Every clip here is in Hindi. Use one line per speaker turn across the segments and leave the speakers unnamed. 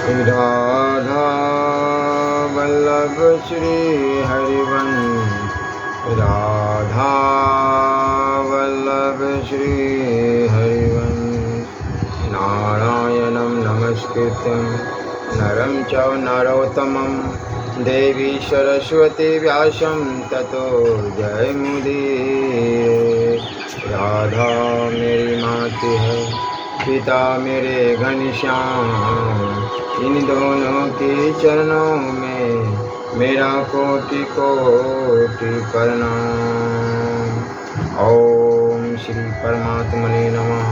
राधा वल्लभ श्री हरिवंश, राधा वल्लभ श्री हरिवंश। नारायणं नमस्कृत्यं नरं चैव नरोत्तमं देवी सरस्वती व्यासं ततो जयमुदीरये। राधा मेरी माता है, पिता मेरे घनश्याम, इन दोनों के चरणों में मेरा कोटि कोटि प्रणाम। ओम श्री परमात्मने नमः।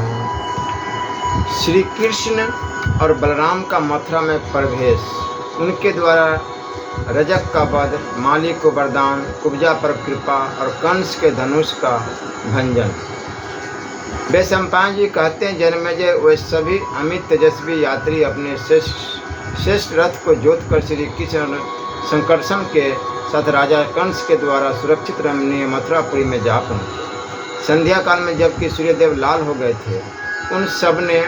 श्री कृष्ण और बलराम का मथुरा में प्रवेश, उनके द्वारा रजक का वध, माली को वरदान, कुब्जा पर कृपा और कंस के धनुष का भंजन। वैशंपायन जी कहते हैं, जन्मेजय वे सभी अमित तेजस्वी यात्री अपने श्रेष्ठ रथ को जोत कर श्री कृष्ण संकर्षण के साथ राजा कंस के द्वारा सुरक्षित रमणीय मथुरापुरी में जा पहुँचे। संध्या काल में जबकि सूर्यदेव लाल हो गए थे, उन सब ने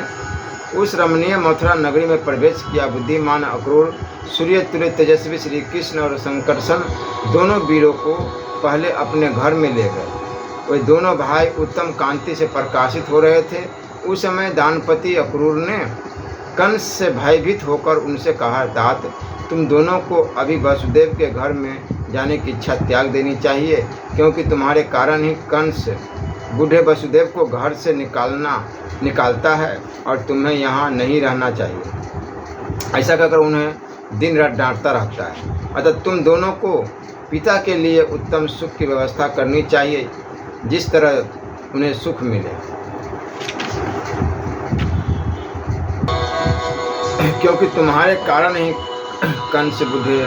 उस रमणीय मथुरा नगरी में प्रवेश किया। बुद्धिमान अक्रूर, सूर्य तुल्य तेजस्वी श्री कृष्ण और संकर्षण दोनों वीरों को पहले अपने घर में ले गए। वे दोनों भाई उत्तम कांति से प्रकाशित हो रहे थे। उस समय दानपति अक्रूर ने कंस से भयभीत होकर उनसे कहा, तात, तुम दोनों को अभी वसुदेव के घर में जाने की इच्छा त्याग देनी चाहिए, क्योंकि तुम्हारे कारण ही कंस बूढ़े वसुदेव को घर से निकालता है और तुम्हें यहाँ नहीं रहना चाहिए। ऐसा कहकर उन्हें दिन रात डांटता रहता है। अतः तुम दोनों को पिता के लिए उत्तम सुख की व्यवस्था करनी चाहिए, जिस तरह उन्हें सुख मिले, क्योंकि तुम्हारे कारण ही कंस बूढ़े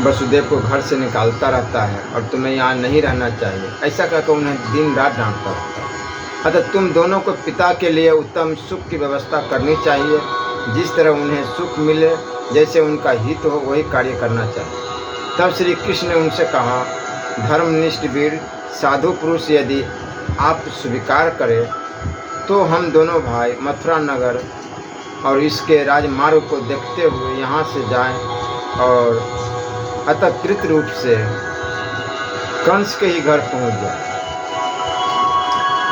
वसुदेव को घर से निकालता रहता है और तुम्हें यहाँ नहीं रहना चाहिए। ऐसा कहकर उन्हें दिन रात डांटता रहता है। अतः तुम दोनों को पिता के लिए उत्तम सुख की व्यवस्था करनी चाहिए, जिस तरह उन्हें सुख मिले, जैसे उनका हित हो वही कार्य करना चाहिए। तब श्री कृष्ण ने उनसे कहा, धर्मनिष्ठ वीर साधु पुरुष, यदि आप स्वीकार करें तो हम दोनों भाई मथुरा नगर और इसके राजमार्ग को देखते हुए यहाँ से जाएं और अतकृत रूप से कंस के ही घर पहुँच जाए।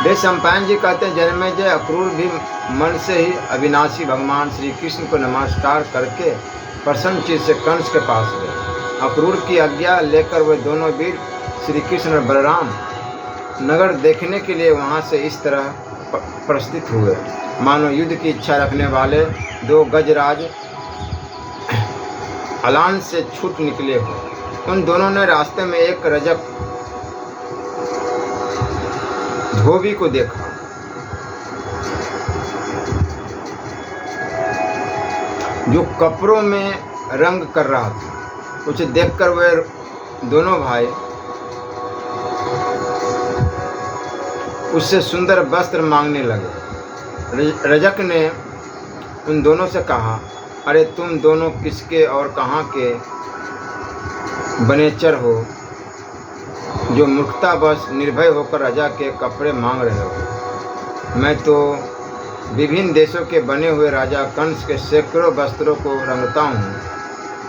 वैशंपायन जी कहते हैं, जन्मेजय अक्रूर भी मन से ही अविनाशी भगवान श्री कृष्ण को नमस्कार करके प्रसन्न चित्त से कंस के पास गए। अक्रूर की आज्ञा लेकर वे दोनों वीर श्री कृष्ण और बलराम नगर देखने के लिए वहाँ से इस तरह प्रस्थित हुए, मानो युद्ध की इच्छा रखने वाले दो गजराज अलान से छूट निकले हुए। उन दोनों ने रास्ते में एक रजक धोबी को देखा, जो कपड़ों में रंग कर रहा था। उसे देखकर वे दोनों भाई उससे सुंदर वस्त्र मांगने लगे। रजक ने उन दोनों से कहा, अरे तुम दोनों किसके और कहाँ के बनेचर हो, जो मूर्खतावश निर्भय होकर राजा के कपड़े मांग रहे हो। मैं तो विभिन्न देशों के बने हुए राजा कंस के सैकड़ों वस्त्रों को रंगता हूँ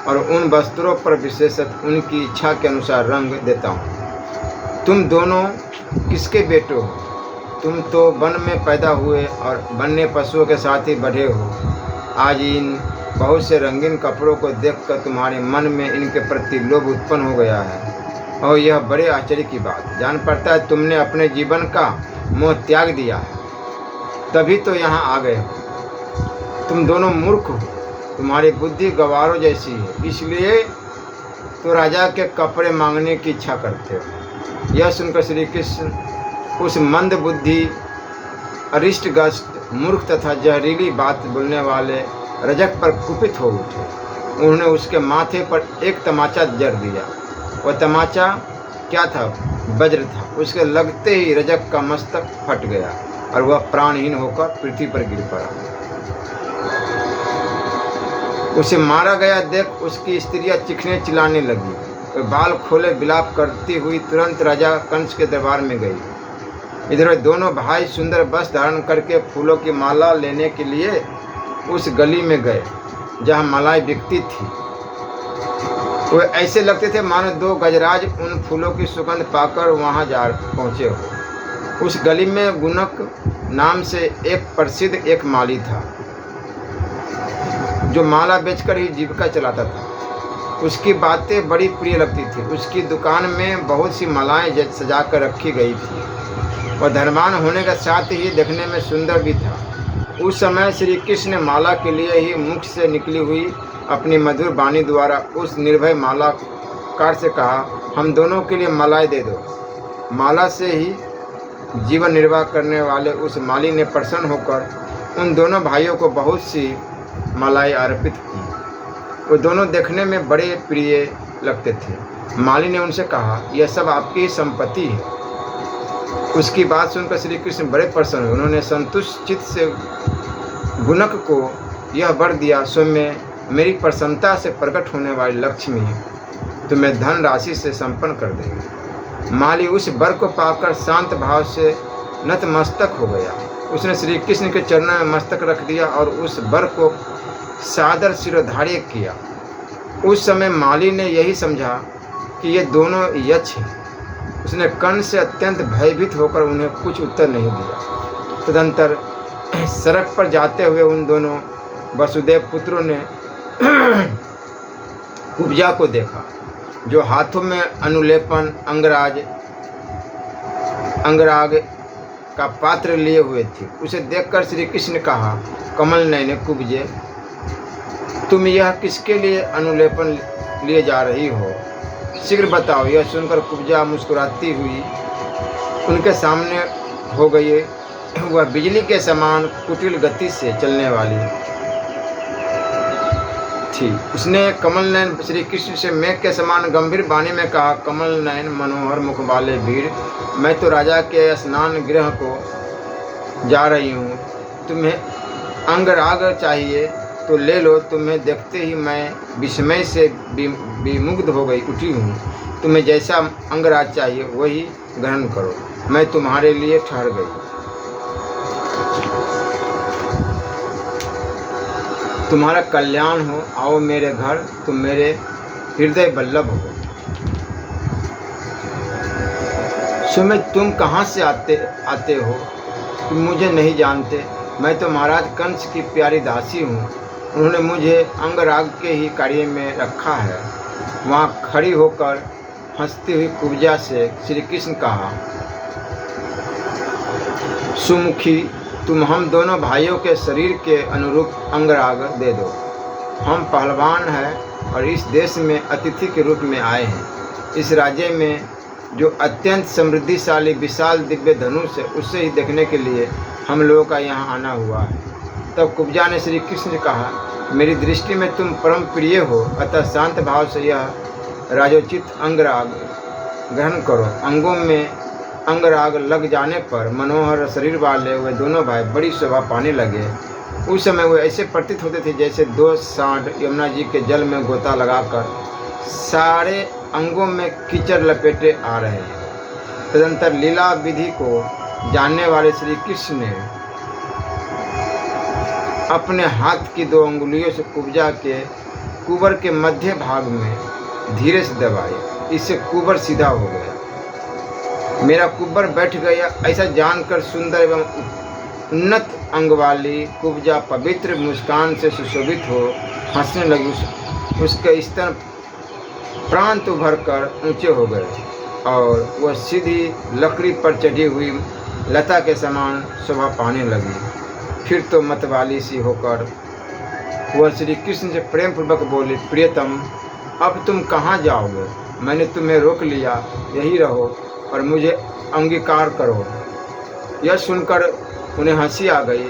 और उन वस्त्रों पर विशेषतः उनकी इच्छा के अनुसार रंग देता हूँ। तुम दोनों किसके बेटे हो? तुम तो वन में पैदा हुए और वन्य पशुओं के साथ ही बढ़े हो। आज इन बहुत से रंगीन कपड़ों को देखकर तुम्हारे मन में इनके प्रति लोभ उत्पन्न हो गया है, और यह बड़े आश्चर्य की बात। जान पड़ता है तुमने अपने जीवन का मोह त्याग दिया है, तभी तो यहाँ आ गए हो। तुम दोनों मूर्ख हो, तुम्हारी बुद्धि गवारों जैसी है, इसलिए तो राजा के कपड़े मांगने की इच्छा करते हो। यह सुनकर श्री कृष्ण उस मंद बुद्धि, अरिष्टग्रस्त, मूर्ख तथा जहरीली बात बोलने वाले रजक पर कुपित हो उठे। उन्होंने उसके माथे पर एक तमाचा जड़ दिया। वह तमाचा क्या था? वज्र था। उसके लगते ही रजक का मस्तक फट गया और वह प्राणहीन होकर पृथ्वी पर गिर पड़ा। उसे मारा गया देख उसकी स्त्रियां चीखने चिल्लाने लगी। वह बाल खोले विलाप करती हुई तुरंत राजा कंस के दरबार में गई। इधर दोनों भाई सुंदर वस्त्र धारण करके फूलों की माला लेने के लिए उस गली में गए। जहाँ मलाई बिकती थी। वो ऐसे लगते थे मानो दो गजराज उन फूलों की सुगंध पाकर वहाँ जा पहुँचे हो। उस गली में गुनक नाम से एक प्रसिद्ध एक माली था, जो माला बेचकर ही जीविका चलाता था। उसकी बातें बड़ी प्रिय लगती थी। उसकी दुकान में बहुत सी मालाएं सजा कर रखी गई थी। वह धनवान होने के साथ ही देखने में सुंदर भी था। उस समय श्री कृष्ण ने माला के लिए ही मुख से निकली हुई अपनी मधुर वाणी द्वारा उस निर्भय मालाकार से कहा, हम दोनों के लिए मालाएं दे दो। माला से ही जीवन निर्वाह करने वाले उस माली ने प्रसन्न होकर उन दोनों भाइयों को बहुत सी मालाएं अर्पित की। वो दोनों देखने में बड़े प्रिय लगते थे। माली ने उनसे कहा, यह सब आपकी ही संपत्ति है। उसकी बात सुनकर श्री कृष्ण बड़े प्रसन्न हुए। उन्होंने संतुष्ट चित्त से गुनक को यह वर दिया, स्वयं मेरी प्रसन्नता से प्रकट होने वाली लक्ष्मी तुम्हें धन राशि से संपन्न कर देगी। माली उस वर को पाकर शांत भाव से नतमस्तक हो गया। उसने श्री कृष्ण के चरणों में मस्तक रख दिया और उस वर को सादर सिरोधार्य किया। उस समय माली ने यही समझा कि ये दोनों यक्ष हैं। उसने कर्ण से अत्यंत भयभीत होकर उन्हें कुछ उत्तर नहीं दिया। तदंतर सड़क पर जाते हुए उन दोनों वसुदेव पुत्रों ने कुब्जा को देखा, जो हाथों में अनुलेपन अंगराग का पात्र लिए हुए थी। उसे देखकर श्री कृष्ण ने कहा, कमल नयन कुब्जे, तुम यह किसके लिए अनुलेपन लिए जा रही हो? शीघ्र बताओ। यह सुनकर कुब्जा मुस्कुराती हुई उनके सामने हो गई। वह बिजली के समान कुटिल गति से चलने वाली थी। उसने कमल नयन श्री कृष्ण से मेघ के समान गंभीर वाणी में कहा, कमल नयन मनोहर मुख वाले वीर, मैं तो राजा के स्नान गृह को जा रही हूँ। तुम्हें अंगराग चाहिए तो ले लो। तुम्हें देखते ही मैं विस्मय से विमुग्ध हो गई उठी हूँ। तुम्हें जैसा अंगराज चाहिए वही ग्रहण करो। मैं तुम्हारे लिए ठहर गई। तुम्हारा कल्याण हो। आओ मेरे घर, तुम मेरे हृदय बल्लभ हो। सुमित, तुम कहाँ से आते हो? तुम मुझे नहीं जानते। मैं तो महाराज कंस की प्यारी दासी हूँ। उन्होंने मुझे अंगराग के ही कार्य में रखा है। वहाँ खड़ी होकर हंसती हुई कुब्जा से श्री कृष्ण कहा, सुमुखी, तुम हम दोनों भाइयों के शरीर के अनुरूप अंगराग दे दो। हम पहलवान हैं और इस देश में अतिथि के रूप में आए हैं। इस राज्य में जो अत्यंत समृद्धिशाली विशाल दिव्य धनुष है, उसे ही देखने के लिए हम लोगों का यहाँ आना हुआ है। तब कुब्जा ने श्री कृष्ण से कहा, मेरी दृष्टि में तुम परम प्रिय हो, अतः शांत भाव से यह राजोचित अंगराग ग्रहण करो। अंगों में अंगराग लग जाने पर मनोहर शरीर वाले वे दोनों भाई बड़ी शोभा पाने लगे। उस समय वे ऐसे प्रतीत होते थे जैसे दो सांड यमुना जी के जल में गोता लगाकर सारे अंगों में कीचड़ लपेटे आ रहे हैं। तदंतर लीला विधि को जानने वाले श्री कृष्ण ने अपने हाथ की दो अंगुलियों से कुब्जा के कुबर के मध्य भाग में धीरे से दबाए। इससे कुबर सीधा हो गया। मेरा कुबर बैठ गया। ऐसा जानकर सुंदर एवं उन्नत अंग वाली कुब्जा पवित्र मुस्कान से सुशोभित हो हंसने लगी। उसके स्तन प्रांत उभर कर ऊंचे हो गए और वह सीधी लकड़ी पर चढ़ी हुई लता के समान शोभा पाने लगी। फिर तो मतवाली सी होकर वह श्री कृष्ण से प्रेम पूर्वक बोली, प्रियतम, अब तुम कहाँ जाओगे? मैंने तुम्हें रोक लिया, यही रहो और मुझे अंगीकार करो। यह सुनकर उन्हें हंसी आ गई।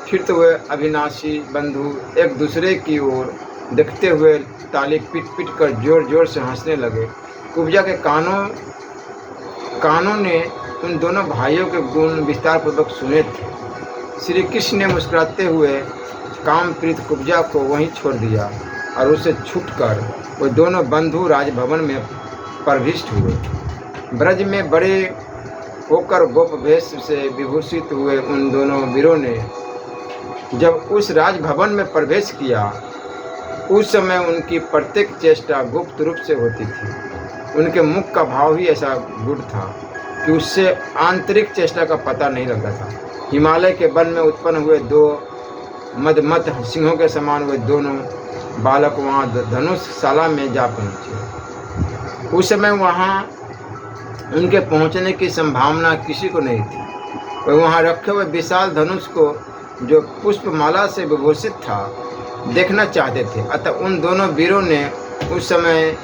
फिर तो वे अविनाशी बंधु एक दूसरे की ओर देखते हुए ताली पीट पीट कर जोर जोर से हंसने लगे। कुब्जा के कानों ने उन दोनों भाइयों के गुण विस्तार पूर्वक सुने थे। श्री कृष्ण ने मुस्कुराते हुए काम प्रीत कुब्जा को वहीं छोड़ दिया और उसे छूटकर वे दोनों बंधु राजभवन में प्रविष्ट हुए। ब्रज में बड़े होकर गोप वेश से विभूषित हुए उन दोनों वीरों ने जब उस राजभवन में प्रवेश किया उस समय उनकी प्रत्येक चेष्टा गुप्त रूप से होती थी। उनके मुख का भाव ही ऐसा गूढ़ था कि उससे आंतरिक चेष्टा का पता नहीं लगता था। हिमालय के वन में उत्पन्न हुए दो मदमत सिंहों के समान वे दोनों बालक वहाँ धनुषशाला में जा पहुँचे। उस समय वहाँ उनके पहुँचने की संभावना किसी को नहीं थी। वे वहाँ रखे हुए विशाल धनुष को, जो पुष्पमाला से विभूषित था, देखना चाहते थे। अतः उन दोनों वीरों ने उस समय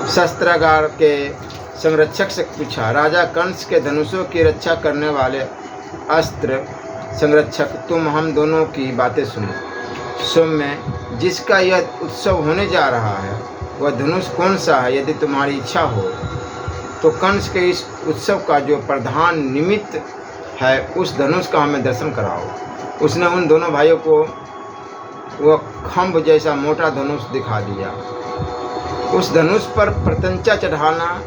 शस्त्रागार के संरक्षक से पूछा, राजा कंस के धनुषों की रक्षा करने वाले अस्त्र संरक्षक, तुम हम दोनों की बातें सुनो। सौम्य, जिसका यह उत्सव होने जा रहा है वह धनुष कौन सा है? यदि तुम्हारी इच्छा हो तो कंस के इस उत्सव का जो प्रधान निमित्त है उस धनुष का हमें दर्शन कराओ। उसने उन दोनों भाइयों को वह खंभ जैसा मोटा धनुष दिखा दिया। उस धनुष पर प्रत्यंचा चढ़ाना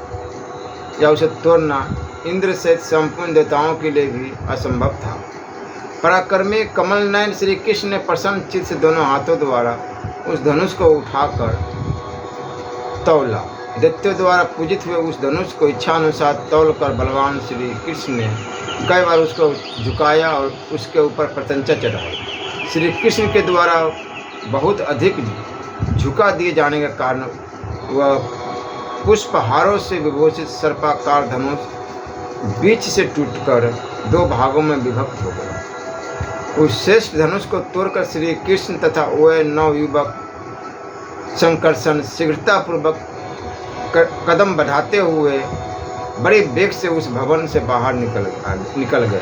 या उसे तोड़ना इंद्र सहित संपूर्ण देवताओं के लिए भी असंभव था। पराक्रमी कमल नयन श्री कृष्ण ने प्रसन्न चित्त से दोनों हाथों द्वारा उस धनुष को उठाकर तौला। दैत्यों द्वारा पूजित हुए उस धनुष को इच्छानुसार तौल कर बलवान श्री कृष्ण ने कई बार उसको झुकाया और उसके ऊपर प्रत्यंचा चढ़ाई। श्री कृष्ण के द्वारा बहुत अधिक झुका दिए जाने के कारण वह पुष्पहारों से विभूषित सर्पाकार धनुष बीच से टूटकर दो भागों में विभक्त हो गया। उस श्रेष्ठ धनुष को तोड़कर श्री कृष्ण तथा वह नवयुवक संकर्षण शीघ्रतापूर्वक कदम बढ़ाते हुए बड़े वेग से उस भवन से बाहर निकल गए।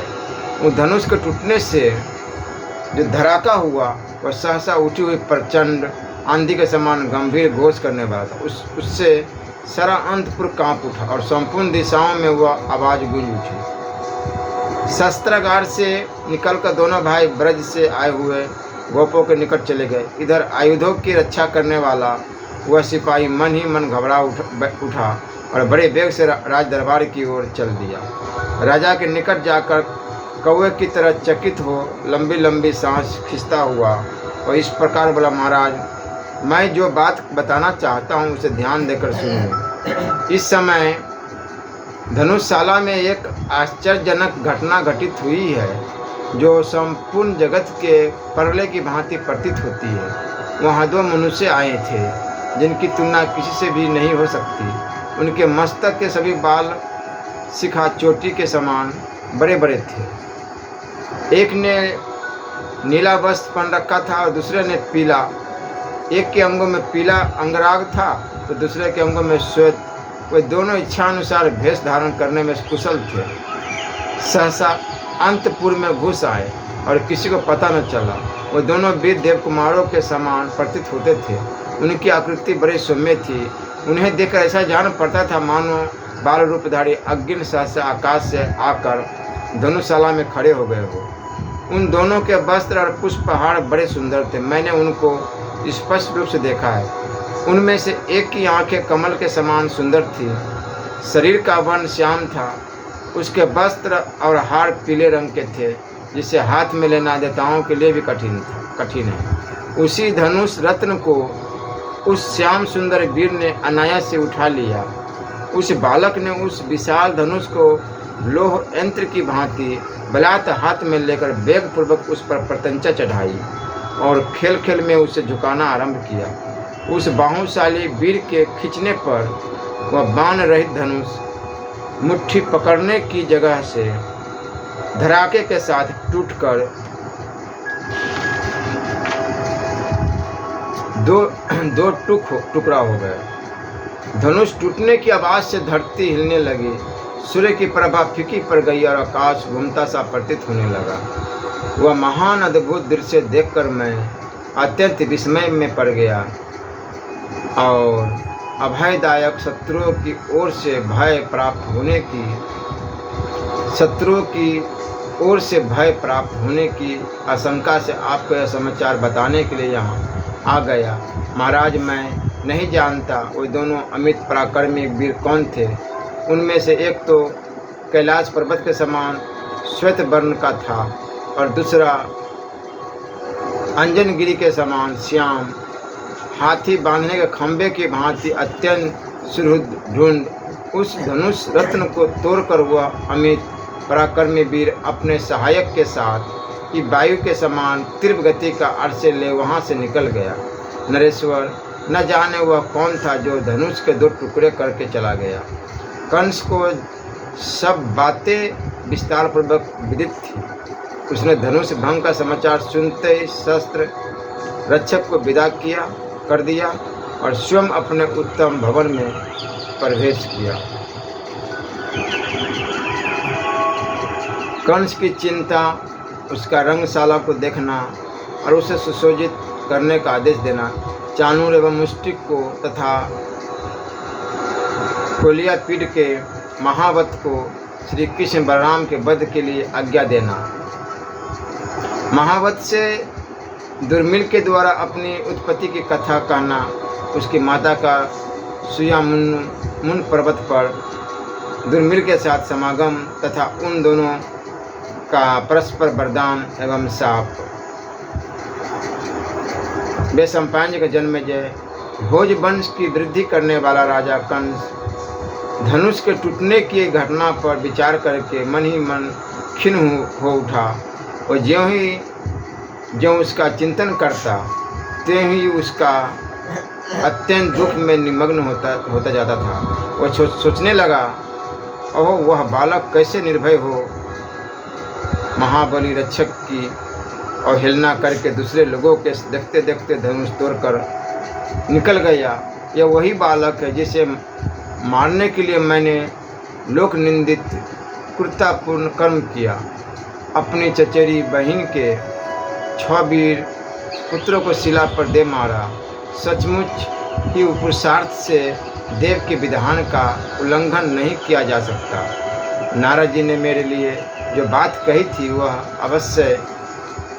उस धनुष के टूटने से जो धड़ाका हुआ वह सहसा उठी हुई प्रचंड आंधी के समान गंभीर घोष करने वाला था। उससे सारा अंतपुर कांप उठा और संपूर्ण दिशाओं में वह आवाज़ गूंज उठी। शस्त्रागार से निकलकर दोनों भाई ब्रज से आए हुए गोपों के निकट चले गए। इधर आयुधों की रक्षा करने वाला वह सिपाही मन ही मन घबरा उठा और बड़े वेग से राज दरबार की ओर चल दिया। राजा के निकट जाकर कौवे की तरह चकित हो लंबी लंबी सांस खींचता हुआ और इस प्रकार बोला, महाराज, मैं जो बात बताना चाहता हूँ उसे ध्यान देकर सुनिए। इस समय धनुषशाला में एक आश्चर्यजनक घटना घटित हुई है जो संपूर्ण जगत के परले की भांति प्रतीत होती है। वहाँ दो मनुष्य आए थे जिनकी तुलना किसी से भी नहीं हो सकती। उनके मस्तक के सभी बाल शिखा चोटी के समान बड़े बड़े थे। एक ने नीला वस्त्र पहन रखा था और दूसरे ने पीला। एक के अंगों में पीला अंगराग था तो दूसरे के अंगों में श्वेत। वे दोनों इच्छानुसार भेष धारण करने में कुशल थे। सहसा अंतपुर में घुस आए और किसी को पता न चला। वे दोनों वीर देव कुमारों के समान प्रतीत होते थे। उनकी आकृति बड़ी सौम्य थी। उन्हें देखकर ऐसा जान पड़ता था मानो बाल रूपधारी अग्नि सहसा आकाश से आकर धनुषशाला में खड़े हो गए हो। उन दोनों के वस्त्र और पुष्पहार बड़े सुंदर थे। मैंने उनको स्पष्ट रूप से देखा है। उनमें से एक की आंखें कमल के समान सुंदर थी। शरीर का वर्ण श्याम था। उसके वस्त्र और हार पीले रंग के थे, जिसे हाथ में लेना देवताओं के लिए भी कठिन है। उसी धनुष रत्न को उस श्याम सुंदर वीर ने अनायास से उठा लिया। उस बालक ने उस विशाल धनुष को लोह यंत्र की भांति बलात् हाथ में लेकर वेगपूर्वक उस पर प्रत्यंचा चढ़ाई और खेल खेल में उसे झुकाना आरंभ किया। उस बाहुशाली वीर के खींचने पर वह बाण रहित धनुष मुट्ठी पकड़ने की जगह से धड़ाके के साथ टूटकर दो टुकड़ा हो गए। धनुष टूटने की आवाज से धरती हिलने लगी। सूर्य की प्रभा फीकी पड़ गई और आकाश घूमता सा प्रतीत होने लगा। वह महान अद्भुत दृश्य देखकर मैं अत्यंत विस्मय में पड़ गया और अभयदायक शत्रुओं की ओर से भय प्राप्त होने की आशंका से आपको यह समाचार बताने के लिए यहाँ आ गया। महाराज, मैं नहीं जानता वो दोनों अमित पराक्रमी वीर कौन थे। उनमें से एक तो कैलाश पर्वत के समान श्वेत वर्ण का था और दूसरा अंजनगिरी के समान श्याम हाथी बांधने के खंभे की भांति अत्यंत सुदृढ़ उस धनुष रत्न को तोड़कर वह अमित पराक्रमी वीर अपने सहायक के साथ कि वायु के समान तीव्र गति का अर्थ से ले वहाँ से निकल गया। नरेश्वर न जाने वह कौन था जो धनुष के 2 टुकड़े करके चला गया। कंस को सब बातें विस्तार पूर्वक विदित थी। उसने धनुष भंग का समाचार सुनते ही शस्त्र रक्षक को विदा कर दिया और स्वयं अपने उत्तम भवन में प्रवेश किया। कंस की चिंता, उसका रंगशाला को देखना और उसे सुशोभित करने का आदेश देना, चाणूर एवं मुष्टिक को तथा कोलियापीड के महावत को श्री कृष्ण बलराम के वध के लिए आज्ञा देना, महावत से दुर्मिल के द्वारा अपनी उत्पत्ति की कथा कहना, उसकी माता का सुयामुन पर्वत पर दुर्मिल के साथ समागम तथा उन दोनों का परस्पर वरदान एवं शाप। वैशंपायन का जन्मेजय भोज वंश की वृद्धि करने वाला राजा कंस धनुष के टूटने की घटना पर विचार करके मन ही मन खिन्न हो उठा और ज्यों उसका चिंतन करता त्यों ही उसका अत्यंत दुख में निमग्न होता जाता था। वह सोचने लगा, ओह वह बालक कैसे निर्भय हो महाबली रक्षक की अवहेलना करके दूसरे लोगों के देखते देखते धनुष तोड़कर निकल गया। यह वही बालक है जिसे मारने के लिए मैंने लोक निंदित क्रूरतापूर्ण कर्म किया। अपनी चचेरी बहन के 6 वीर पुत्रों को शिला पर दे मारा। सचमुच ही पुरुषार्थ से देव के विधान का उल्लंघन नहीं किया जा सकता। नारद जी ने मेरे लिए जो बात कही थी वह अवश्य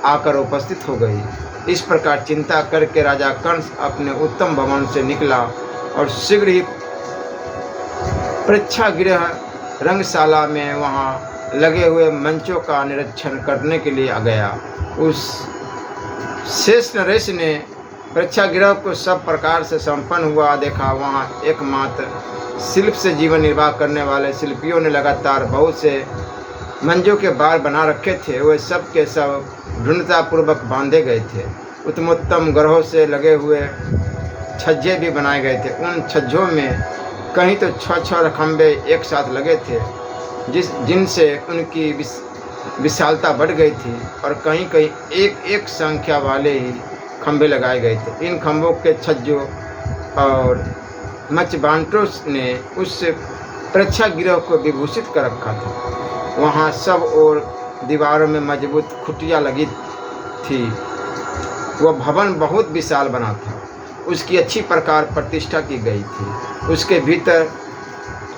आकर उपस्थित हो गई। इस प्रकार चिंता करके राजा कंस अपने उत्तम भवन से निकला और शीघ्र ही प्रेक्षागृह रंगशाला में वहाँ लगे हुए मंचों का निरीक्षण करने के लिए आ गया। उस शेष नरेश ने प्रेक्षागृह को सब प्रकार से संपन्न हुआ देखा। वहाँ एकमात्र शिल्प से जीवन निर्वाह करने वाले शिल्पियों ने लगातार बहुत से मंजों के बार बना रखे थे। वे सब के सब ढूंढतापूर्वक बांधे गए थे। उत्तमोत्तम ग्रहों से लगे हुए छज्जे भी बनाए गए थे। उन छज्जों में कहीं तो 6 खंभे एक साथ लगे थे जिनसे उनकी विशालता बढ़ गई थी और कहीं कहीं एक संख्या वाले ही खंभे लगाए गए थे। इन खंभों के छज्जों और मचबांटों ने उस प्रेक्षागृह को विभूषित कर रखा था। वहाँ सब और दीवारों में मजबूत खुटियाँ लगी थी। वह भवन बहुत विशाल बना था। उसकी अच्छी प्रकार प्रतिष्ठा की गई थी। उसके भीतर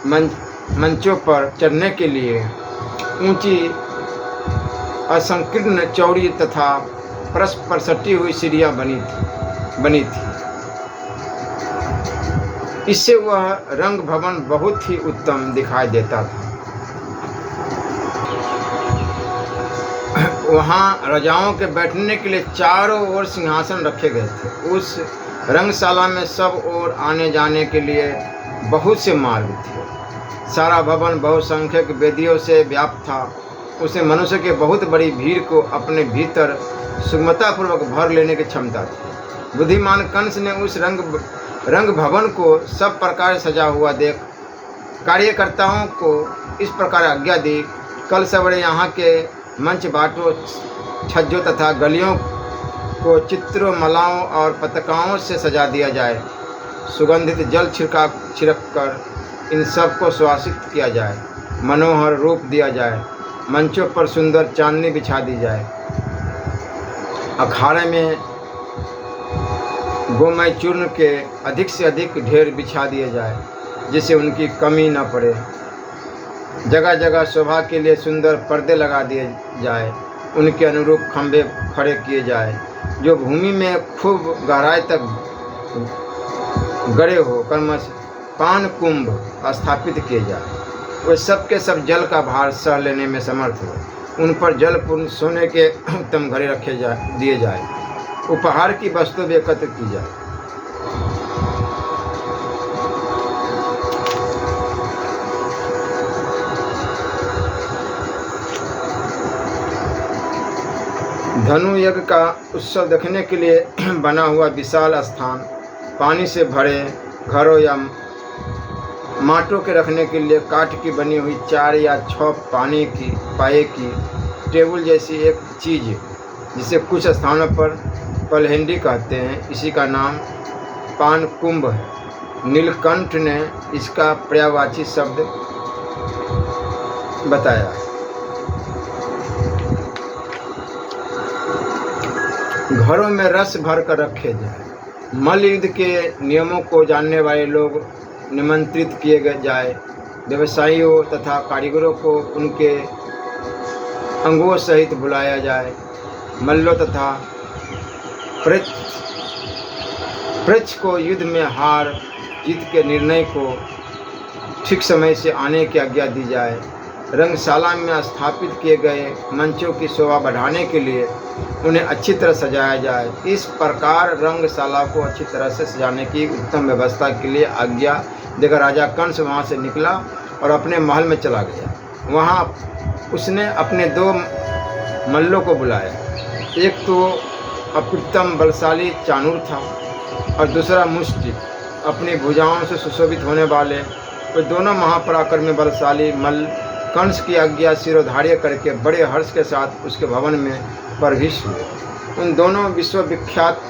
मंचों पर चढ़ने के लिए ऊंची असंकीर्ण चौड़ी तथा परस्पर सटी हुई सीढ़ियाँ बनी थी। इससे वह रंग भवन बहुत ही उत्तम दिखाई देता था। वहाँ राजाओं के बैठने के लिए चारों ओर सिंहासन रखे गए थे। उस रंगशाला में सब ओर आने जाने के लिए बहुत से मार्ग थे। सारा भवन बहुसंख्यक वेदियों से व्याप्त था। उसे मनुष्य के बहुत बड़ी भीड़ को अपने भीतर सुगमतापूर्वक भर लेने की क्षमता थी। बुद्धिमान कंस ने उस रंग भवन को सब प्रकार सजा हुआ देख कार्यकर्ताओं को इस प्रकार आज्ञा दी, कल सवेरे यहाँ के मंच बाटों छज्जों तथा गलियों को चित्रों मालाओं और पताकाओं से सजा दिया जाए। सुगंधित जल छिड़क कर इन सब को सुवासित किया जाए। मनोहर रूप दिया जाए। मंचों पर सुंदर चांदनी बिछा दी जाए। अखाड़े में गोमय चूर्ण के अधिक से अधिक ढेर बिछा दिए जाए जिससे उनकी कमी न पड़े। जगह जगह शोभा के लिए सुंदर पर्दे लगा दिए जाए। उनके अनुरूप खंभे खड़े किए जाए जो भूमि में खूब गहराई तक गड़े हो। क्रमश पान कुंभ स्थापित किए जाए। वे सब के सब जल का भार सह लेने में समर्थ हो। उन पर जलपूर्ण सोने के उत्तम घड़े दिए जाए। उपहार की वस्तु भी एकत्र की जाए। धनु यज्ञ का उत्सव देखने के लिए बना हुआ विशाल स्थान, पानी से भरे घरों या माटों के रखने के लिए काठ की बनी हुई 4 या 6 पाए की टेबल जैसी एक चीज़, जिसे कुछ स्थानों पर पलहेंडी कहते हैं, इसी का नाम पान कुंभ है। नीलकंठ ने इसका पर्यायवाची शब्द बताया। घरों में रस भर कर रखे जाए। मल्ल युद्ध के नियमों को जानने वाले लोग निमंत्रित किए जाए। व्यवसायियों तथा कारीगरों को उनके अंगों सहित बुलाया जाए। मल्लों तथा पृच्छ को युद्ध में हार जीत के निर्णय को ठीक समय से आने की आज्ञा दी जाए। रंगशाला में स्थापित किए गए मंचों की शोभा बढ़ाने के लिए उन्हें अच्छी तरह सजाया जाए। इस प्रकार रंगशाला को अच्छी तरह से सजाने की उत्तम व्यवस्था के लिए आज्ञा देकर राजा कंस वहाँ से निकला और अपने महल में चला गया। वहाँ उसने अपने 2 मल्लों को बुलाया। एक तो अप्रतिम बलशाली चाणूर था और दूसरा मुष्टि, अपनी भुजाओं से सुशोभित होने वाले। वे दोनों महापराक्रमी बलशाली मल्ल कंस की आज्ञा शिरोधार्य करके बड़े हर्ष के साथ उसके भवन में प्रवेश हुए। उन दोनों विश्वविख्यात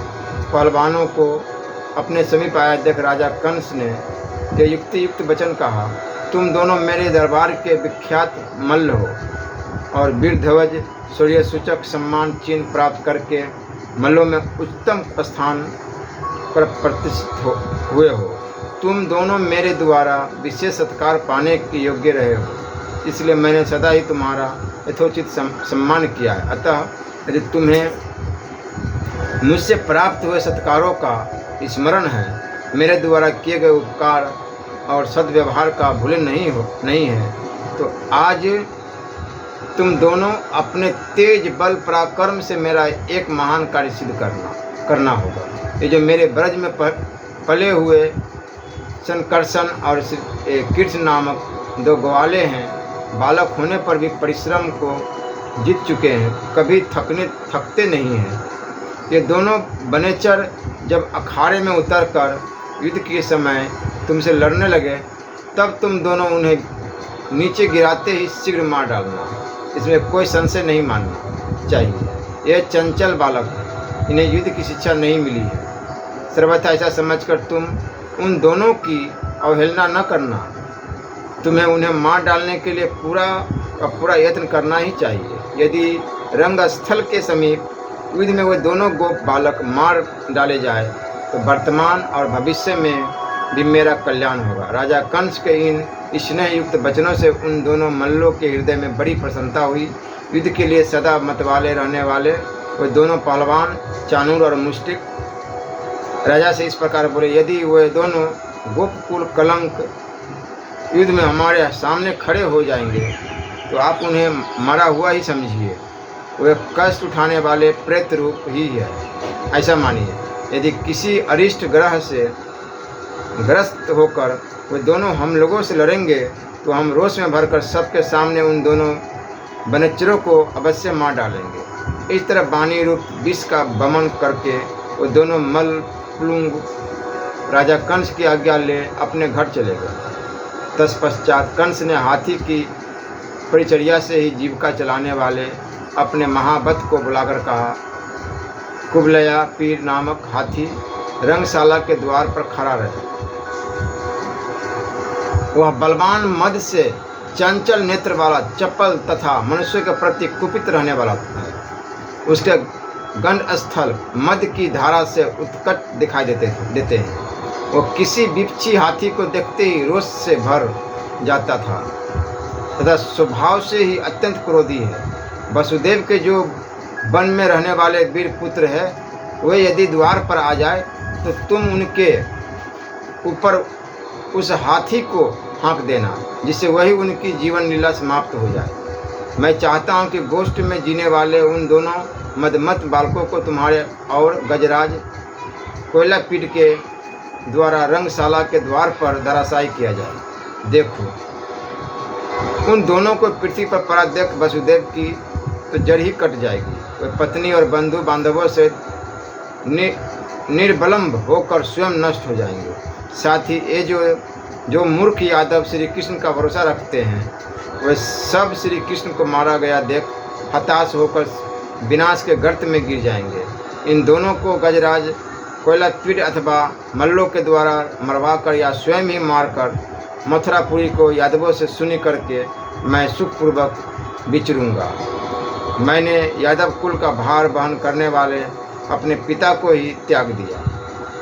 पहलवानों को अपने समीप आया देख राजा कंस ने ये युक्ति वचन कहा, तुम दोनों मेरे दरबार के विख्यात मल्ल हो और वीरध्वज सूर्य सूचक सम्मान चिन्ह प्राप्त करके मल्लों में उच्चतम स्थान पर प्रतिष्ठित हुए हो। तुम दोनों मेरे द्वारा विशेष सत्कार पाने के योग्य रहे हो, इसलिए मैंने सदा ही तुम्हारा यथोचित सम्मान किया है। अतः यदि तुम्हें मुझसे प्राप्त हुए सत्कारों का स्मरण है, मेरे द्वारा किए गए उपकार और सद्व्यवहार का भूले नहीं है, तो आज तुम दोनों अपने तेज बल पराक्रम से मेरा एक महान कार्य सिद्ध करना होगा। ये जो मेरे ब्रज में पले हुए संकर्षण और कृष्ण नामक 2 ग्वाले हैं, बालक होने पर भी परिश्रम को जीत चुके हैं, कभी थकते नहीं हैं। ये दोनों बनेचर जब अखाड़े में उतरकर युद्ध के समय तुमसे लड़ने लगे, तब तुम दोनों उन्हें नीचे गिराते ही शीघ्र मार डालना, इसमें कोई संशय नहीं मानना चाहिए। ये चंचल बालक हैं, इन्हें युद्ध की शिक्षा नहीं मिली है। सर्वथा ऐसा समझकर तुम उन दोनों की अवहेलना न करना। तुम्हें उन्हें मार डालने के लिए पूरा यत्न करना ही चाहिए। यदि रंगस्थल के समीप युद्ध में वे दोनों गोप बालक मार डाले जाए, तो वर्तमान और भविष्य में भी मेरा कल्याण होगा। राजा कंस के इन स्नेह युक्त वचनों से उन दोनों मल्लों के हृदय में बड़ी प्रसन्नता हुई। युद्ध के लिए सदा मतवाले रहने वाले वे दोनों पहलवान चाणूर और मुष्टिक राजा से इस प्रकार बोले, यदि वे दोनों गोपकुल कलंक युद्ध में हमारे सामने खड़े हो जाएंगे, तो आप उन्हें मरा हुआ ही समझिए। वे कष्ट उठाने वाले प्रेत रूप ही है, ऐसा मानिए। यदि किसी अरिष्ट ग्रह से ग्रस्त होकर वे दोनों हम लोगों से लड़ेंगे, तो हम रोष में भरकर सबके सामने उन दोनों बनच्चरों को अवश्य मार डालेंगे। इस तरह वाणी रूप विष का वमन करके वो दोनों मल्ल प्लुंग राजा कंस की आज्ञा ले अपने घर चले गए। तत्पश्चात कंस ने हाथी की परिचर्या से ही जीविका चलाने वाले अपने महाबत को बुलाकर कहा, कुबलया पीर नामक हाथी रंगशाला के द्वार पर खड़ा रहे। वह बलवान मद से चंचल नेत्र वाला, चपल तथा मनुष्य के प्रति कुपित रहने वाला है। उसके गंड स्थल मद की धारा से उत्कट दिखाई देते हैं। वो किसी विपक्षी हाथी को देखते ही रोष से भर जाता था तथा स्वभाव से ही अत्यंत क्रोधी है। वसुदेव के जो वन में रहने वाले वीर पुत्र है, वे यदि द्वार पर आ जाए, तो तुम उनके ऊपर उस हाथी को हाँक देना, जिससे वही उनकी जीवन लीला समाप्त हो जाए। मैं चाहता हूँ कि गोष्ठ में जीने वाले उन दोनों मदमत बालकों को तुम्हारे और गजराज कोयला पीठ के द्वारा रंगशाला के द्वार पर धराशायी किया जाए। देखो, उन दोनों को पृथ्वी पर पड़ा देख वसुदेव की तो जड़ ही कट जाएगी। वे पत्नी और बंधु बांधवों से निर्बलम्ब होकर स्वयं नष्ट हो जाएंगे। साथ ही ये जो मूर्ख यादव श्री कृष्ण का भरोसा रखते हैं, वे सब श्री कृष्ण को मारा गया देख हताश होकर विनाश के गर्त में गिर जाएंगे। इन दोनों को गजराज कोयलापीड़ अथवा मल्लों के द्वारा मरवाकर या स्वयं ही मारकर मथुरापुरी को यादवों से शून्य करके मैं सुखपूर्वक विचरूंगा। मैंने यादव कुल का भार वहन करने वाले अपने पिता को ही त्याग दिया।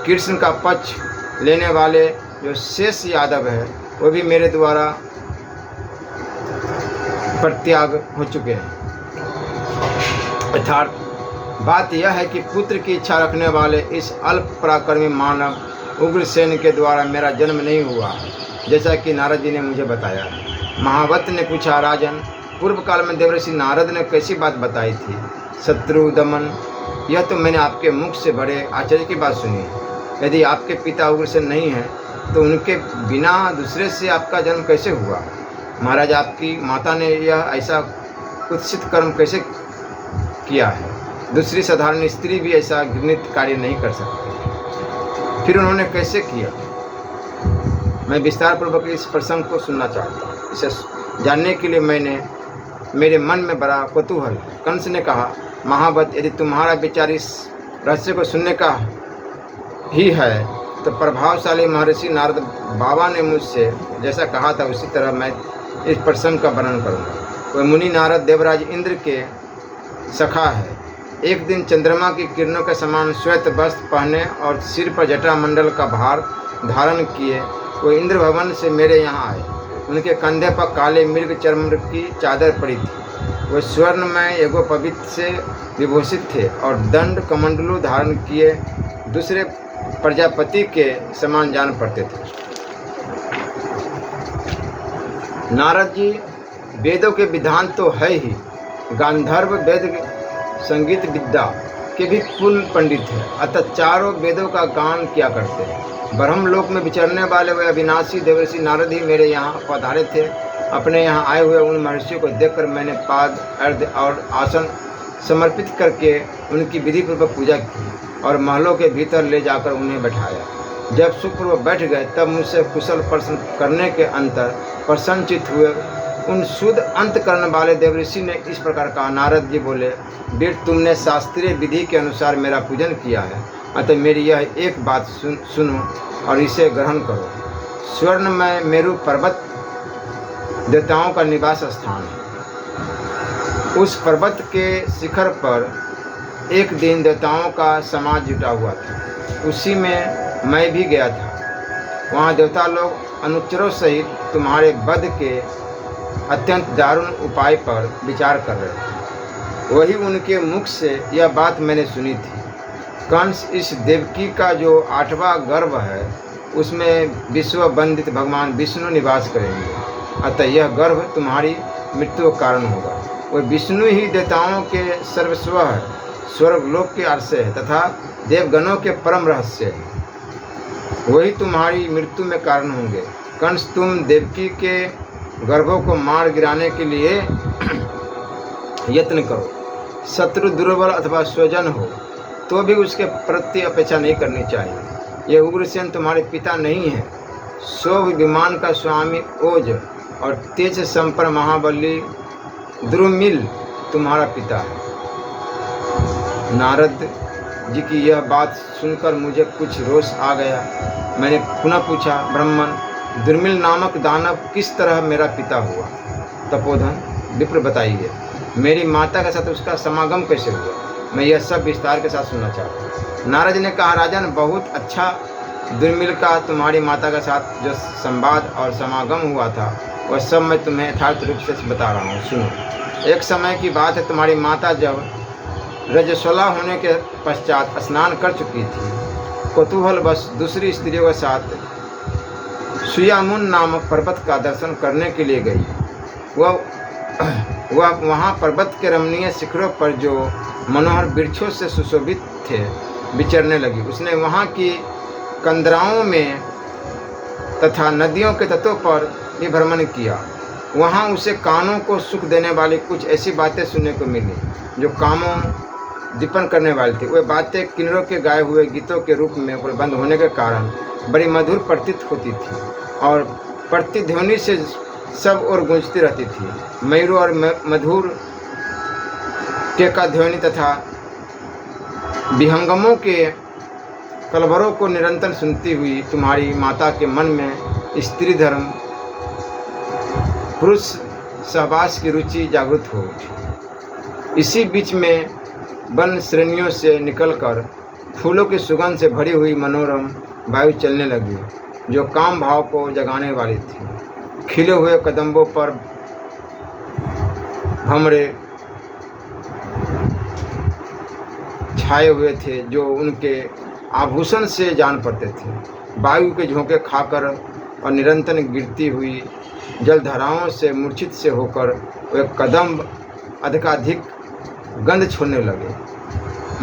कृष्ण का पक्ष लेने वाले जो शेष यादव है, वो भी मेरे द्वारा परित्याग हो चुके हैं। अर्थात बात यह है कि पुत्र की इच्छा रखने वाले इस अल्प पराक्रमी मानव उग्रसेन के द्वारा मेरा जन्म नहीं हुआ, जैसा कि नारद जी ने मुझे बताया। महावत ने पूछा, राजन, पूर्व काल में देवर्षि नारद ने कैसी बात बताई थी? शत्रु दमन, यह तो मैंने आपके मुख से बड़े आश्चर्य की बात सुनी। यदि आपके पिता उग्रसेन नहीं हैं, तो उनके बिना दूसरे से आपका जन्म कैसे हुआ? महाराज, आपकी माता ने यह ऐसा कुत्सित कर्म कैसे किया है? दूसरी साधारण स्त्री भी ऐसा घृणित कार्य नहीं कर सकती। फिर उन्होंने कैसे किया? मैं विस्तार पूर्वक इस प्रसंग को सुनना चाहता हूँ। इसे जानने के लिए मेरे मन में बड़ा कौतूहल है। कंस ने कहा, महावत, यदि तुम्हारा विचार इस रहस्य को सुनने का ही है, तो प्रभावशाली महर्षि नारद बाबा ने मुझसे जैसा कहा था, उसी तरह मैं इस प्रसंग का वर्णन करूँगा। वह मुनि नारद देवराज इंद्र के सखा है। एक दिन चंद्रमा की किरणों के समान श्वेत वस्त्र पहने और सिर पर जटा मंडल का भार धारण किए वो इंद्र भवन से मेरे यहाँ आए। उनके कंधे पर काले मृग चर्म की चादर पड़ी थी। वे स्वर्णमय यज्ञोपवीत से विभूषित थे और दंड कमंडलू धारण किए दूसरे प्रजापति के समान जान पड़ते थे। नारद जी वेदों के विधान तो है ही, गांधर्व वेद संगीत विद्या के भी कुल पंडित हैं, अतः चारों वेदों का गान किया करते हैं। ब्रह्मलोक में विचरने वाले वे अविनाशी देवर्षि नारद ही मेरे यहाँ पधारे थे। अपने यहाँ आए हुए उन महर्षियों को देखकर मैंने पाद, अर्घ्य और आसन समर्पित करके उनकी विधिपूर्वक पूजा की और महलों के भीतर ले जाकर उन्हें बैठाया। जब सुखपूर्वक बैठ गए, तब मुझसे कुशल प्रश्न करने के अंतर प्रसन्नचित हुए उन शुद्ध अंतकरण वाले देवर्षि ने इस प्रकार कहा, नारद जी बोले, वीर, तुमने शास्त्रीय विधि के अनुसार मेरा पूजन किया है, अतः मेरी यह एक बात सुनो और इसे ग्रहण करो। स्वर्णमय मेरु पर्वत देवताओं का निवास स्थान है। उस पर्वत के शिखर पर एक दिन देवताओं का समाज जुटा हुआ था। उसी में मैं भी गया था। वहाँ देवता लोग अनुचरों सहित तुम्हारे वध के अत्यंत दारुण उपाय पर विचार कर रहे थे। वही उनके मुख से यह बात मैंने सुनी थी। कंस इस देवकी का जो 8वां गर्भ है, उसमें विश्व वंदित भगवान विष्णु निवास करेंगे, अतः यह गर्भ तुम्हारी मृत्यु का कारण होगा। वह विष्णु ही देवताओं के सर्वस्व है, स्वर्गलोक के आश्रय है तथा देवगणों के परम रहस्य है। वही तुम्हारी मृत्यु में कारण होंगे। कंस, तुम देवकी के गर्भों को मार गिराने के लिए यत्न करो। शत्रु दुर्बल अथवा स्वजन हो तो भी उसके प्रति अपेक्षा नहीं करनी चाहिए। यह उग्रसेन तुम्हारे पिता नहीं है। शोभ विमान का स्वामी ओज और तेज संपन्न महाबली द्रुमिल तुम्हारा पिता है। नारद जी की यह बात सुनकर मुझे कुछ रोष आ गया। मैंने पुनः पूछा, ब्राह्मण, द्रुमिल नामक दानव किस तरह मेरा पिता हुआ? तपोधन, विप्र, बताइए, मेरी माता के साथ उसका समागम कैसे हुआ? मैं यह सब विस्तार के साथ सुनना चाहता हूँ। नारद ने कहा, राजन, बहुत अच्छा। द्रुमिल का तुम्हारी माता के साथ जो संवाद और समागम हुआ था, वह सब मैं तुम्हें यथार्थ रूप से बता रहा हूँ, सुनो। एक समय की बात है, तुम्हारी माता जब रजस्वला होने के पश्चात स्नान कर चुकी थी, कौतूहल बस दूसरी स्त्रियों के साथ सुयामुन नामक पर्वत का दर्शन करने के लिए गई। वह वहाँ पर्वत के रमणीय शिखरों पर जो मनोहर वृक्षों से सुशोभित थे विचरने लगी। उसने वहाँ की कंदराओं में तथा नदियों के तटों पर भी भ्रमण किया। वहाँ उसे कानों को सुख देने वाली कुछ ऐसी बातें सुनने को मिली जो कामों दीपन करने वाली थी। वे बातें किन्नरों के गाए हुए गीतों के रूप में प्रबंध होने के कारण बड़ी मधुर प्रतीत होती थी और प्रतिध्वनि से सब ओर गूंजती रहती थी। मयूरों और मधुर केका ध्वनि तथा विहंगमों के कलवरों को निरंतर सुनती हुई तुम्हारी माता के मन में स्त्री धर्म पुरुष सहवास की रुचि जागृत हो उठी। इसी बीच में वन श्रेणियों से निकलकर फूलों की सुगंध से भरी हुई मनोरम वायु चलने लगी जो काम भाव को जगाने वाली थी। खिले हुए कदम्बों पर भंवरे छाए हुए थे जो उनके आभूषण से जान पड़ते थे। वायु के झोंके खाकर और निरंतर गिरती हुई जलधाराओं से मूर्छित से होकर वे कदम्ब अधिकाधिक गंध छोड़ने लगे।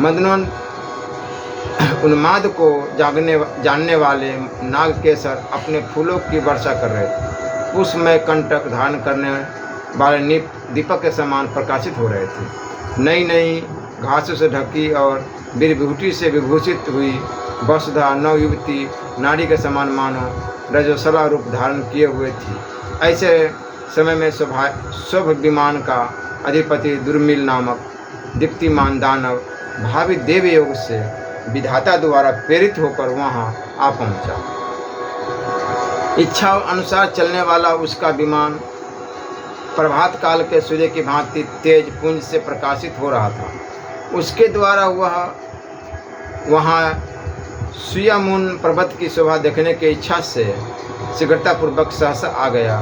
मदनोन उन्माद को जानने वाले नागकेसर अपने फूलों की वर्षा कर रहे थे। पुष्पमय कंटक धारण करने वाले दीपक के समान प्रकाशित हो रहे थे। नई नई घासों से ढकी और वीरविभूति से विभूषित हुई वसुधा नवयुवती नारी के समान मानो रजस्वला रूप धारण किए हुए थी। ऐसे समय में शुभ विमान का अधिपति दुर्मिल नामक दीप्तिमान दानव भावी देव योग से विधाता द्वारा प्रेरित होकर वहां आ पहुंचा। इच्छा अनुसार चलने वाला उसका विमान प्रभात काल के सूर्य की भांति तेज पुंज से प्रकाशित हो रहा था। उसके द्वारा वह वहां सुयामुन पर्वत की शोभा देखने की इच्छा से शीघ्रतापूर्वक सहसा आ गया।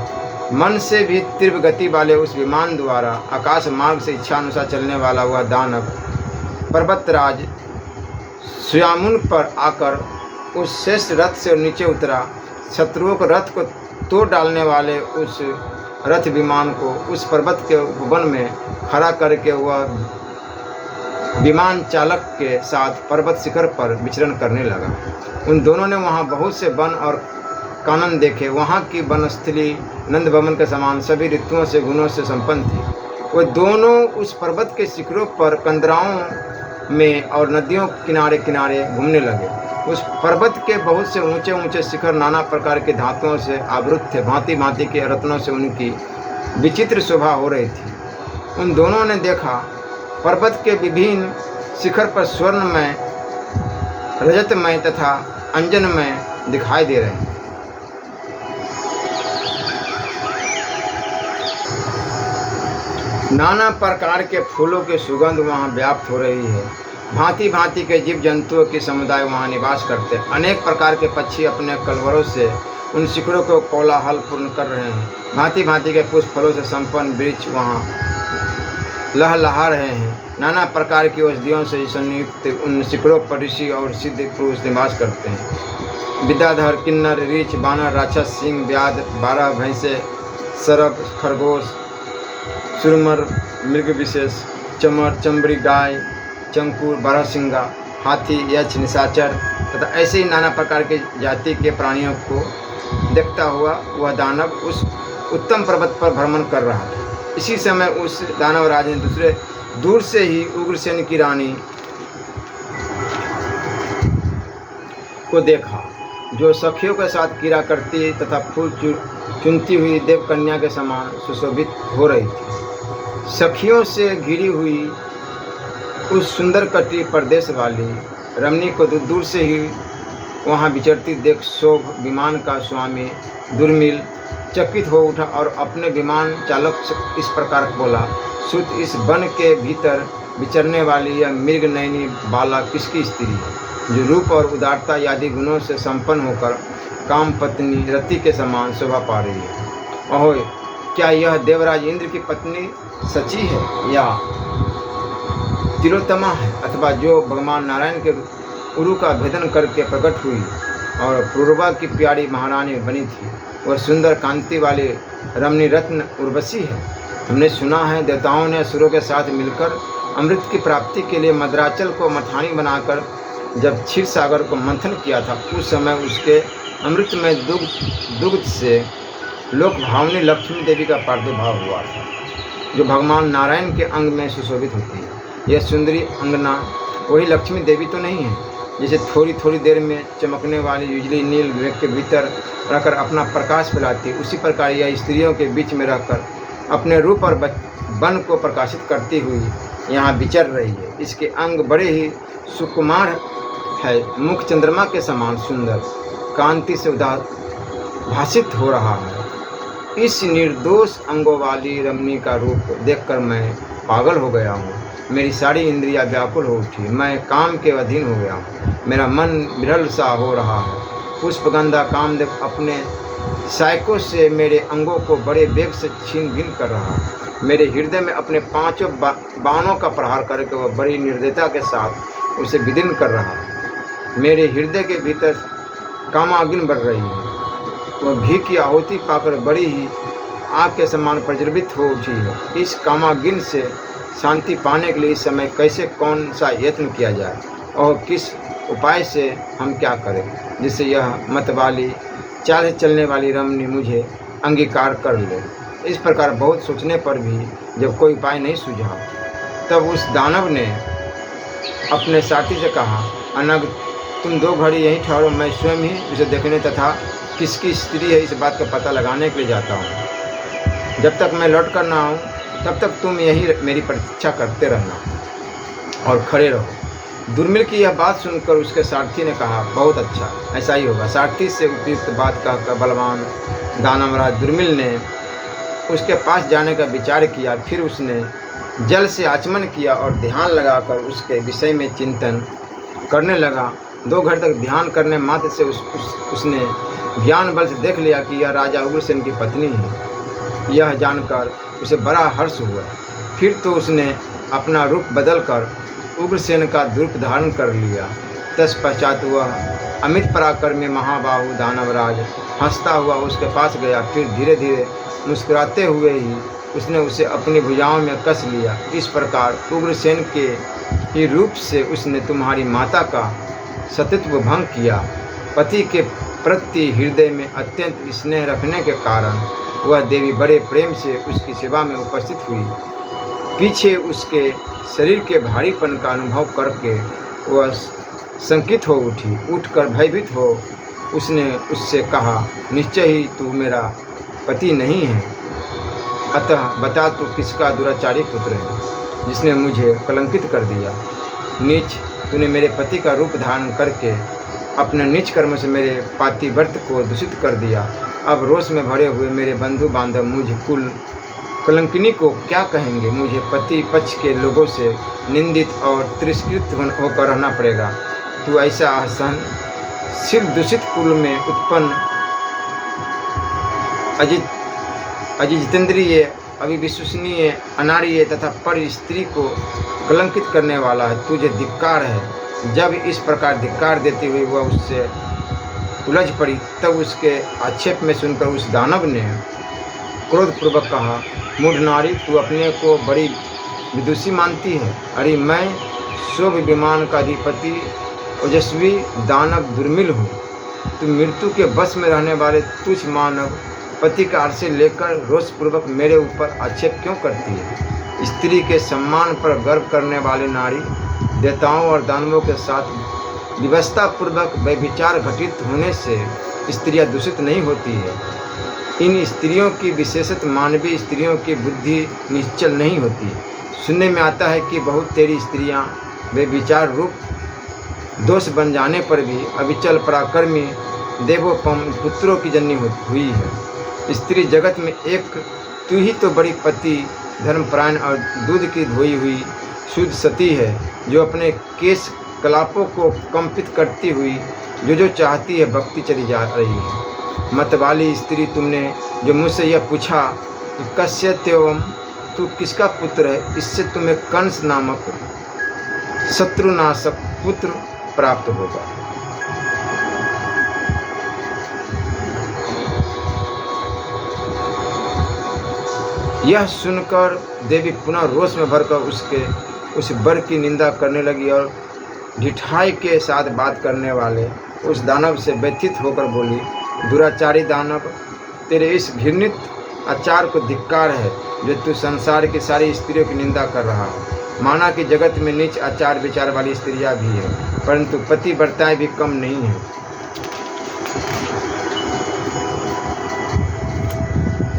मन से भी तीव्र गति वाले उस विमान द्वारा आकाश मार्ग से इच्छा अनुसार चलने वाला वह दानव पर्वतराज सुयामुन पर आकर उस श्रेष्ठ रथ से नीचे उतरा। शत्रुओं को रथ को तोड़ डालने वाले उस रथ विमान को उस पर्वत के उपवन में खड़ा करके वह विमान चालक के साथ पर्वत शिखर पर विचरण करने लगा। उन दोनों ने वहां बहुत से वन और कानन देखे। वहां की वनस्थली नंद भवन के समान सभी ऋतुओं से गुणों से संपन्न थी। वे दोनों उस पर्वत के शिखरों पर कंदराओं में और नदियों किनारे किनारे घूमने लगे। उस पर्वत के बहुत से ऊंचे ऊंचे शिखर नाना प्रकार के धातुओं से आवृत थे। भांति भांति के रत्नों से उनकी विचित्र शोभा हो रही थी। उन दोनों ने देखा पर्वत के विभिन्न शिखर पर स्वर्णमय रजतमय तथा अंजनमय दिखाई दे रहे हैं। नाना प्रकार के फूलों की सुगंध वहाँ व्याप्त हो रही है। भांति भांति के जीव जंतुओं के समुदाय वहाँ निवास करते हैं। अनेक प्रकार के पक्षी अपने कलवरों से उन शिखरों को कोलाहलपूर्ण कर रहे हैं। भांति भांति के पुष्प फलों से संपन्न वृक्ष वहाँ लहलहा रहे हैं। नाना प्रकार की औषधियों से संयुक्त उन शिखरों पर ऋषि और सिद्ध पुरुष निवास करते हैं। विद्याधर, किन्नर, रीछ, बानर, राक्षस, सिंह, व्याध, 12 भैंसे, सरप, खरगोश, सुरमर, मृग विशेष, चमर, चमड़ी, गाय, चंकुर, बारहसिंगा, हाथी, यक्ष, निशाचर तथा ऐसे ही नाना प्रकार के जाति के प्राणियों को देखता हुआ वह दानव उस उत्तम पर्वत पर भ्रमण कर रहा था। इसी समय उस दानव राज ने दूर से ही उग्रसेन की रानी को देखा जो सखियों के साथ क्रीड़ा करती तथा फूल चुनती हुई देवकन्या के समान सुशोभित हो रही थी। सखियों से घिरी हुई उस सुंदर कटी प्रदेश वाली रमणी को दूर से ही वहाँ विचरती देख शोभ विमान का स्वामी दुर्मिल चकित हो उठा और अपने विमान चालक से इस प्रकार बोला, सुत, इस वन के भीतर विचरने वाली यह मृग नयनी बाला किसकी स्त्री है जो रूप और उदारता आदि गुणों से संपन्न होकर काम पत्नी रति के समान शोभा पा रही है। अहो, क्या यह देवराज इंद्र की पत्नी सची है या तिलोत्तमा है, अथवा जो भगवान नारायण के उरु का भेदन करके प्रकट हुई और पूर्वा की प्यारी महारानी बनी थी, वह सुंदर कांति वाली रमणी रत्न उर्वशी है। हमने सुना है देवताओं ने असुरों के साथ मिलकर अमृत की प्राप्ति के लिए मद्राचल को मथानी बनाकर जब क्षीर सागर को मंथन किया था, उस समय उसके अमृत में दुग्ध से लोक भावनी लक्ष्मी देवी का प्रादुर्भाव हुआ था, जो भगवान नारायण के अंग में सुशोभित होती है। यह सुंदरी अंगना वही लक्ष्मी देवी तो नहीं है, जैसे थोड़ी थोड़ी देर में चमकने वाली बिजली नील मेघ के भीतर रहकर अपना प्रकाश फैलाती है, उसी प्रकार यह स्त्रियों के बीच में रहकर अपने रूप और बन को प्रकाशित करती हुई यहाँ विचर रही है। इसके अंग बड़े ही सुकुमार है, मुख चंद्रमा के समान सुंदर कांति से भासित हो रहा है। इस निर्दोष अंगों वाली रमणी का रूप देखकर मैं पागल हो गया हूँ। मेरी सारी इंद्रियां व्याकुल हो उठी, मैं काम के अधीन हो गया हूँ। मेरा मन विरल सा हो रहा है। पुष्पगंधा कामदेव अपने सायकों से मेरे अंगों को बड़े वेग से छीन भिन कर रहा है। मेरे हृदय में अपने पांचों बाणों का प्रहार करके वह बड़ी निर्दयता के साथ उसे विदीर्ण कर रहा है। मेरे हृदय के भीतर कामाग्नि बढ़ रही है। वह घी की आहुति पाकर बड़ी ही आग के समान प्रज्वलित हो उठी है। इस कामाग्नि से शांति पाने के लिए इस समय कैसे कौन सा यत्न किया जाए और किस उपाय से हम क्या करें जिससे यह मतवाली चाल से चलने वाली रमणी मुझे अंगीकार कर ले। इस प्रकार बहुत सोचने पर भी जब कोई उपाय नहीं सूझा, तब उस दानव ने अपने साथी से कहा, अनग तुम 2 घड़ी यहीं ठहरो, मैं स्वयं ही उसे देखने तथा किसकी स्त्री है इस बात का पता लगाने के लिए जाता हूँ। जब तक मैं लौट कर ना आऊँ तब तक तुम यही मेरी प्रतीक्षा करते रहना और खड़े रहो। दुर्मिल की यह बात सुनकर उसके सारथी ने कहा, बहुत अच्छा, ऐसा ही होगा। सारथी से उपयुक्त बात कहकर बलवान दानवराज दुर्मिल ने उसके पास जाने का विचार किया। फिर उसने जल से आचमन किया और ध्यान लगाकर उसके विषय में चिंतन करने लगा। 2 घंटे तक ध्यान करने मात्र से उसने ज्ञान बल से देख लिया कि यह राजा उग्रसेन की पत्नी है। यह जानकर उसे बड़ा हर्ष हुआ। फिर तो उसने अपना रूप बदलकर उग्रसेन का रूप धारण कर लिया। तत्पश्चात वह अमित पराक्रमी महाबाहु दानवराज हंसता हुआ उसके पास गया। फिर धीरे धीरे मुस्कुराते हुए ही उसने उसे अपनी भुजाओं में कस लिया। इस प्रकार उग्रसेन के ही रूप से उसने तुम्हारी माता का सतीत्व भंग किया। पति के प्रति हृदय में अत्यंत स्नेह रखने के कारण वह देवी बड़े प्रेम से उसकी सेवा में उपस्थित हुई। पीछे उसके शरीर के भारीपन का अनुभव करके वह शंकित हो उठी। उठकर भयभीत हो उसने उससे कहा, निश्चय ही तू मेरा पति नहीं है, अतः बता तू किसका दुराचारी पुत्र है जिसने मुझे कलंकित कर दिया। नीच, तूने मेरे पति का रूप धारण करके अपने नीच कर्म से मेरे पातिव्रत को दूषित कर दिया। अब रोष में भरे हुए मेरे बंधु बांधव मुझ कुल कलंकिनी को क्या कहेंगे। मुझे पति पक्ष के लोगों से निंदित और तिरस्कृत होकर रहना पड़ेगा। तू ऐसा असहनशील दूषित कुल में उत्पन्न अजितेंद्रिय, अविश्वसनीय, अनार्य तथा पर स्त्री को कलंकित करने वाला है। तुझे धिक्कार है। जब इस प्रकार धिक्कार देती हुई वह उससे उलझ पड़ी, तब उसके आक्षेप में सुनकर उस दानव ने क्रोधपूर्वक कहा, मूढ़ नारी, तू अपने को बड़ी विदुषी मानती है। अरे मैं शोभ विमान का अधिपति ओजस्वी दानव दुर्मिल हूँ। तू मृत्यु के बस में रहने वाले तुच्छ मानव पति का आश्रय लेकर रोषपूर्वक मेरे ऊपर आक्षेप क्यों करती है। स्त्री के सम्मान पर गर्व करने वाली नारी देवताओं और दानवों के साथ विवशतापूर्वक व्यभिचार घटित होने से स्त्रियां दूषित नहीं होती है। इन स्त्रियों की विशेषत मानवीय स्त्रियों की बुद्धि निश्चल नहीं होती। सुनने में आता है कि बहुत तेरी स्त्रियां व्यभिचार रूप दोष बन जाने पर भी अविचल पराक्रमी देवोपम पुत्रों की जननी हुई है। स्त्री जगत में एक तू ही तो बड़ी पति धर्मपरायण और दूध की धोई हुई शुद्ध सती है, जो अपने केश कलापों को कंपित करती हुई जो चाहती है भक्ति चली जा रही है। मतवाली स्त्री, तुमने जो मुझसे यह पूछा कि कस्य त्योम, तू किसका पुत्र है, इससे तुम्हें कंस नामक शत्रुनाशक पुत्र प्राप्त होगा। यह सुनकर देवी पुनः रोष में भरकर उस वर की निंदा करने लगी और ढिठाई के साथ बात करने वाले उस दानव से व्यथित होकर बोली, दुराचारी दानव, तेरे इस घृणित आचार को धिक्कार है जो तू संसार की सारी स्त्रियों की निंदा कर रहा है। माना कि जगत में नीच आचार विचार वाली स्त्रियां भी है, परंतु पतिव्रताएं भी कम नहीं है।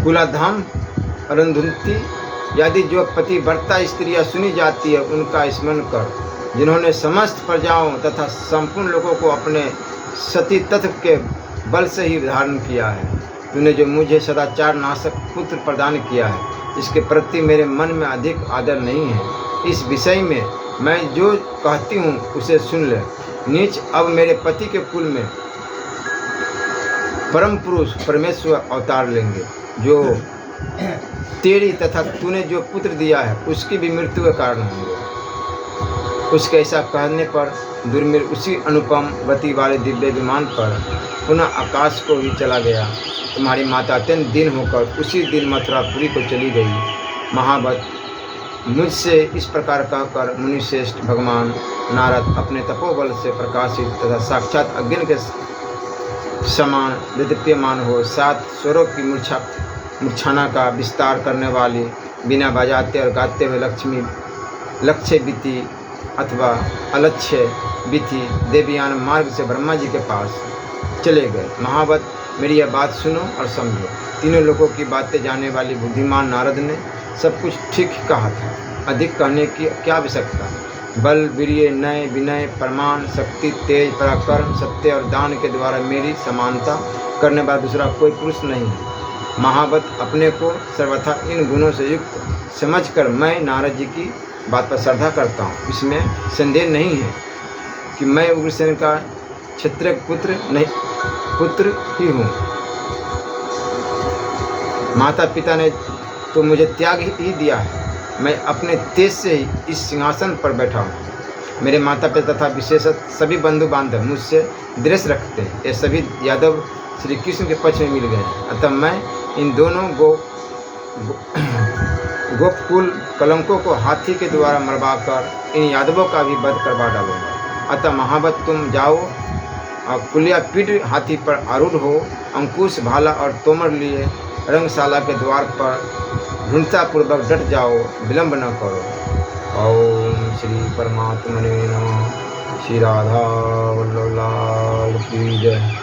कुलाधाम अरुंधति यदि जो पतिव्रता स्त्रियां सुनी जाती है उनका स्मरण कर, जिन्होंने समस्त प्रजाओं तथा संपूर्ण लोगों को अपने सती तत्व के बल से ही धारण किया है। तूने जो मुझे सदाचार नाशक पुत्र प्रदान किया है, इसके प्रति मेरे मन में अधिक आदर नहीं है। इस विषय में मैं जो कहती हूँ उसे सुन ले। नीच अब मेरे पति के कुल में परम पुरुष परमेश्वर अवतार लेंगे, जो तेरी तथा तूने जो पुत्र दिया है उसकी भी मृत्यु के कारण होंगे। उसके ऐसा कहने पर दुर्मिर उसी अनुपम गति वाले दिव्य विमान पर पुनः आकाश को ही चला गया। तुम्हारी माता अत्यंत दीन होकर उसी दिन मथुरापुरी को चली गई। महावत मुझसे इस प्रकार कहकर मुनिश्रेष्ठ भगवान नारद अपने तपोबल से प्रकाशित तथा साक्षात अग्नि के समान विद्यमान हो 7 स्वरों की मूर्छना का विस्तार करने वाली बिना बजाते और गाते हुए लक्ष्य बीती अथवा अलक्ष्य बीती देवयान मार्ग से ब्रह्मा जी के पास चले गए। महावत मेरी यह बात सुनो और समझो। तीनों लोगों की बातें जानने वाली बुद्धिमान नारद ने सब कुछ ठीक कहा था। अधिक कहने की क्या आवश्यकता। बल वीर्य नय विनय प्रमाण शक्ति तेज पराक्रम सत्य और दान के द्वारा मेरी समानता करने वाला दूसरा कोई पुरुष नहीं है। महावत अपने को सर्वथा इन गुणों से युक्त समझकर मैं नारद जी की बात पर श्रद्धा करता हूँ। इसमें संदेह नहीं है कि मैं उग्रसेन का क्षत्रिय पुत्र ही हूँ। माता पिता ने तो मुझे त्याग ही दिया है। मैं अपने तेज से ही इस सिंहासन पर बैठा हूँ। मेरे माता पिता तथा विशेषतः सभी बंधु बांधव मुझसे द्वेष रखते हैं। ये सभी यादव श्री कृष्ण के पक्ष में मिल गए हैं। अतः मैं इन दोनों गोपकुल कलंकों को हाथी के द्वारा मरवा कर इन यादवों का भी वध करवा डालूंगा। अतः महावत तुम जाओ और कुलियापीठ हाथी पर आरूढ़ हो, अंकुश भाला और तोमर लिए रंगशाला के द्वार पर दृढ़तापूर्वक डट जाओ, विलंब न करो। ओम श्री परमात्मने नमः। श्री राधा वल्लभ लाल की जय।